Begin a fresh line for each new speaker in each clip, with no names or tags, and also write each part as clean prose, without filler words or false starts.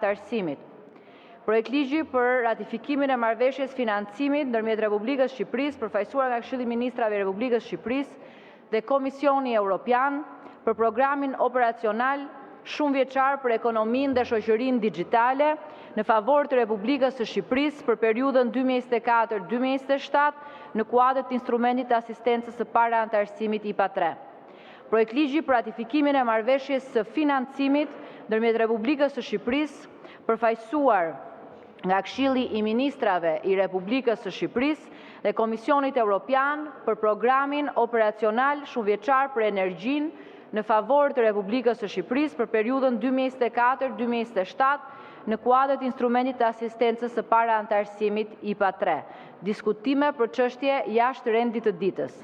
të arsimit. Projekt ligji për ratifikimin e marrëveshjes financimit ndërmjet Republikës Shqipërisë përfaqësuar nga Këshilli i Ministrave i Republikës Shqipërisë dhe Komisioni Evropian për programin operacional shumëvjeçar për ekonominë dhe shoqërinë digjitale në favor të Republikës së Shqipërisë për periudhën 2024-2027 në kuadër të instrumentit të asistencës së paraantarësimit IPA 3. Projekt ligji për ratifikimin e marrëveshjes së financimit ndërmjet Republikës së Shqipërisë përfaqësuar nga Këshilli i Ministrave i Republikës së Shqipërisë dhe Komisionit Evropian për programin operacional shumëvjeçar për energjinë në favor të Republikës së Shqipërisë për periudhën 2024-2027 në kuadër të instrumentit të asistencës së paraantarësimit IPA 3. Diskutime për çështje jashtë rendit të ditës.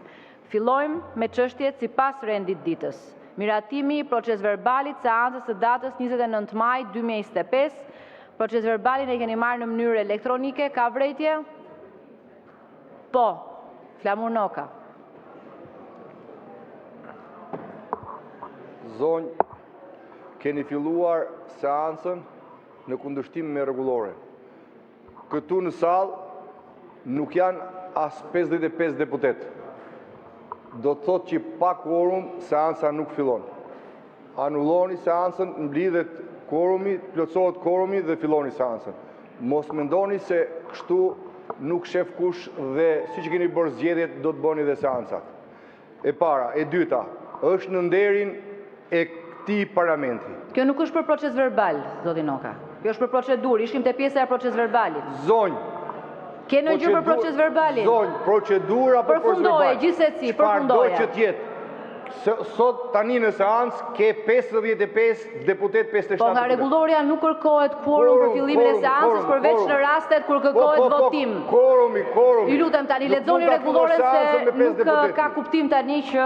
Fillojmë me çështjet sipas rendit ditës. Miratimi i procesverbalit seancës së datës 29 maj 2025. Procesverbalin e keni marrë në mënyrë elektronike, ka vërejtje? Po, Flamur Noka.
Zonjë, keni filluar seancën në kundërshtim me rregullore. Këtu në sallë nuk janë as 55 deputet. Do të thotë që pa quorum seanca nuk fillon. Anulloni seancën, mblidhet quorumi, plotësohet quorumi dhe filloni seancën. Mos mendoni se kështu nuk shef kush dhe siç keni bërë zgjedhjet do të bëni dhe seancat. E para, e dyta, është në nderin e këtij parlamenti.
Kjo nuk është për proces verbal, zoti Noka. Kjo është për procedurë, ishim te pjesa e proces verbalit.
Zonjë,
keni gjë për proces verbalin?
Zonjë, procedura për proces verbal.
Përfundoje, gjithsesi, përfundoje.
Çfarëdo që të jetë. Sot tani në seancë ke 55 deputet 57.
Po nga rregulloria nuk kërkohet quorum për fillimin e seancës përveç në rastet kur kërkohet votim.
Quorumi.
Ju lutem tani lexoni rregulloren se nuk ka kuptim tani që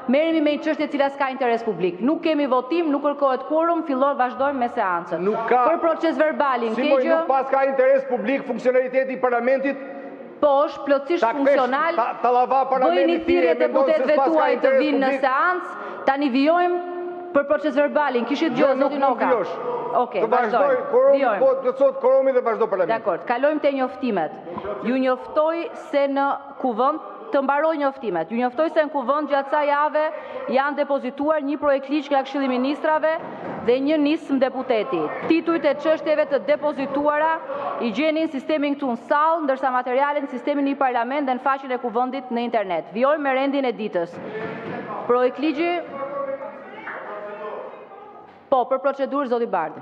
merremi me një çështje e cila s'ka interes publik. Nuk kemi votim, nuk kërkohet quorum, vazhdojmë me seancën. Për proces verbalin, ke gjë?
Nuk pas ka interes publik funksionaliteti i parlamentit.
Po, është plotësisht funksional, bëjnë i thirrje deputetëve tuaj të vinë në seancë, tani vijojmë për proces verbalin. Kishit gjë, zoti Noka? Okej, vazhdojmë.
Plotësohet quorumi dhe vazhdo parlamenti.
Dakor, kalojmë te njoftimet. Ju njoftoj se në kuvend të mbaroj njoftimet. Ju njoftoj se në kuvend gjatë kësaj jave janë depozituar një projekt ligj nga Këshilli i Ministrave dhe një nismë deputeti. Titujt e çështjeve të depozituara i gjeni në sistemin këtu në sallë, ndërsa materialet në sistemin i parlament dhe në faqen e kuvendit në internet. Vijojmë me rendin e ditës. Projekt ligji. Po, për procedurë, zoti Bardhi.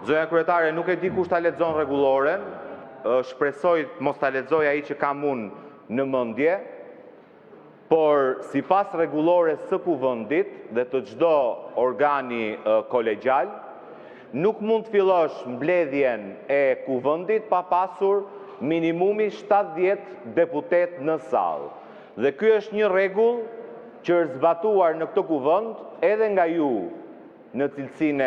Zonja kryetare, nuk e di kush ta lexon rregulloren. Shpresoj mos ta lexoj ai që kam unë në mendje, por sipas rregullores së kuvendit dhe të çdo organi kolegjal, nuk mund të fillosh mbledhjen e kuvendit pa pasur minimumi 70 deputet në sallë. Dhe ky është një rregull që është zbatuar në këtë kuvend edhe nga ju në cilësinë e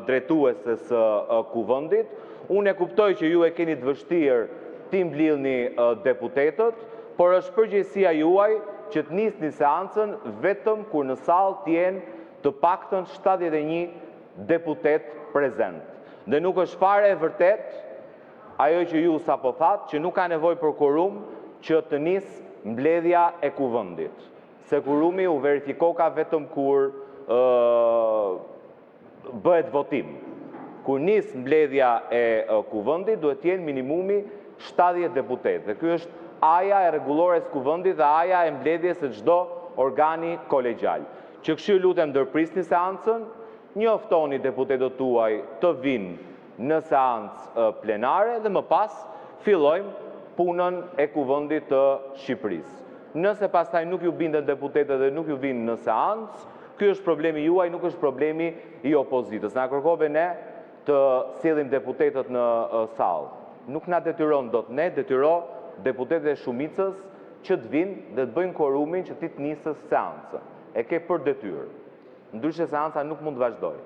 drejtuese së kuvendit. Unë e kuptoj që ju e keni të vështirë ti mblidhni deputetët, por është përgjegjësia juaj që të nisni seancën vetëm kur në sallë të jenë të paktën 71 deputet prezent. Dhe nuk është fare e vërtet ajo që ju sapo thatë, që nuk ka nevojë për quorum që të nisë mbledhja e kuvendit. Se quorumi u verifikoka vetëm kur bëhet votim. Kur nis mbledhja e kuvendit duhet të jenë minimumi 70 deputet. Dhe ky është aja e rregullores kuvendit dhe aja e mbledhjes së çdo organi kolegjal. Që kështu lutem ndërprisni seancën, njoftoni deputetët tuaj të vinë në seancë plenare dhe më pas fillojmë punën e kuvendit të Shqipërisë. Nëse pastaj nuk ju binden deputetët dhe nuk ju vinë në seancë, ky është problemi juaj, nuk është problemi i opozitës. Na kërkove ne të sillim deputetët në sallë. Nuk na detyron dot, ne detyro deputetët e shumicës që të vinë dhe të bëjnë quorumin që ti të nisës seancën. E ke për detyrë. Ndryshe seanca nuk mund të vazhdojë.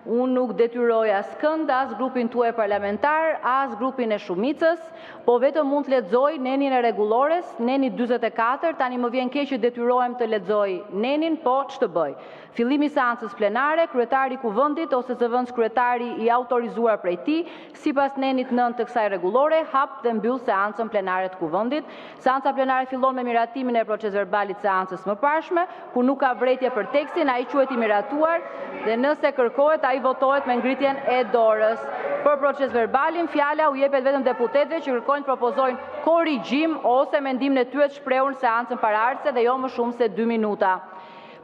Unë nuk detyroj as kënd, as grupin tuaj parlamentar, as grupin e shumicës, po vetëm mund të lexoj nenin e rregullores, neni 44, tani më vjen keq që detyrohem të lexoj nenin, po ç'të bëj. Fillimi i seancës plenare, kryetari i kuvendit ose zëvendës kryetari i autorizuar prej tij, sipas nenit 9 të kësaj rregullore, hap dhe mbyll seancën plenare të kuvendit. Seanca plenare fillon me miratimin e procesverbalit seancës më parshme, ku nuk ka vërejtje për tekstin, ai quhet i miratuar dhe nëse kërkohet ai votohet me ngritjen e dorës. Për procesverbalin, fjala u jepet vetëm deputetëve që kërkojnë të propozojnë korrigjim ose mendimin e tyre të shprehur në seancën paraardhëse dhe jo më shumë se 2 minuta.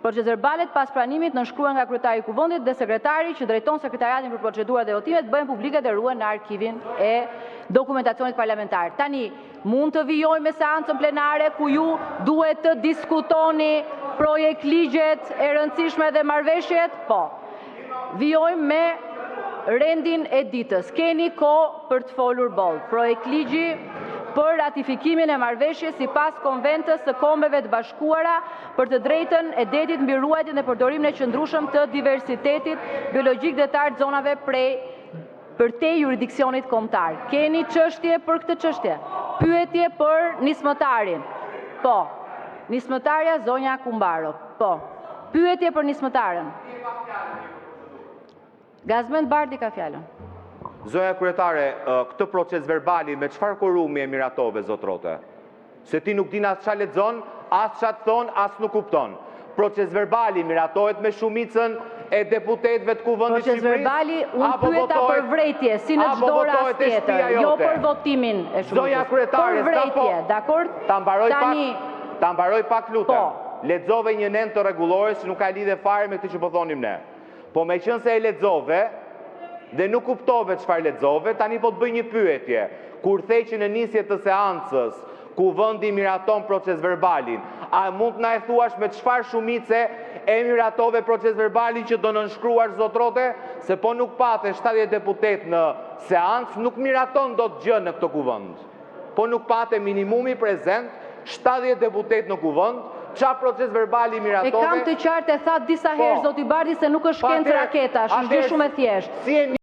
Procesverbalet pas pranimit nënshkruhen nga kryetari i kuvendit dhe sekretari që drejton sekretariatin për procedurat dhe votimet bëhen publike dhe ruhen në arkivin e dokumentacionit parlamentar. Tani, mund të vijojmë me seancën plenare ku ju duhet të diskutoni projekt ligjet e rëndësishme dhe marrëveshjet? Po. Vijojmë me rendin e ditës. Keni kohë për të folur boll. Projekt ligji për ratifikimin e marrëveshjes sipas Konventës së Kombeve të Bashkuara për të drejtën e detit mbi ruajtjen dhe përdorimin e qëndrueshëm të diversitetit biologjik dhe të zonave përtej jurisdiksionit kombëtar. Keni çështje për këtë çështje? Pyetje për nismëtarin? Po. Nismëtarja zonja Kumbaro. Po. Pyetje për nismëtarën? Gazmend Bardi ka fjalën.
Zonja kryetare, këtë proces verbali me çfarë korumi e miratove, zotrote? Se ti nuk din as çfarë lexon, as çfarë thon, as nuk kupton. Proces verbali miratohet me shumicën e deputetëve të kuvendit
Proces verbali unë pyeta për vrejtje, si në çdo rast tjetër, jo për votimin e shumicës.
Zonja kryetare,
për vrejtje, dakor?
Ta mbaroj pak lutem. Lexove një nen të rregullore që nuk ka lidhje fare me këtë që po thonim ne. Po me qenë se e lexove dhe nuk kuptove çfarë lexove, tani po të bëj një pyetje. Kur the që në nisje të seancës kuvendi miraton proces verbalin, a mund na e thuash me çfarë shumice e miratove proces verbalin që do nënshkruar, zotrote? Se po nuk pate 70 deputet në seancë, nuk miraton dot gjë në këtë kuvend. Po nuk pate minimumi prezent 70 deputet në kuvend, qa proces verbali miratove...
E kam të qartë e thatë disa herë, zoti Bardi, se nuk është shkencë raketa, është gjë shumë e thjeshtë.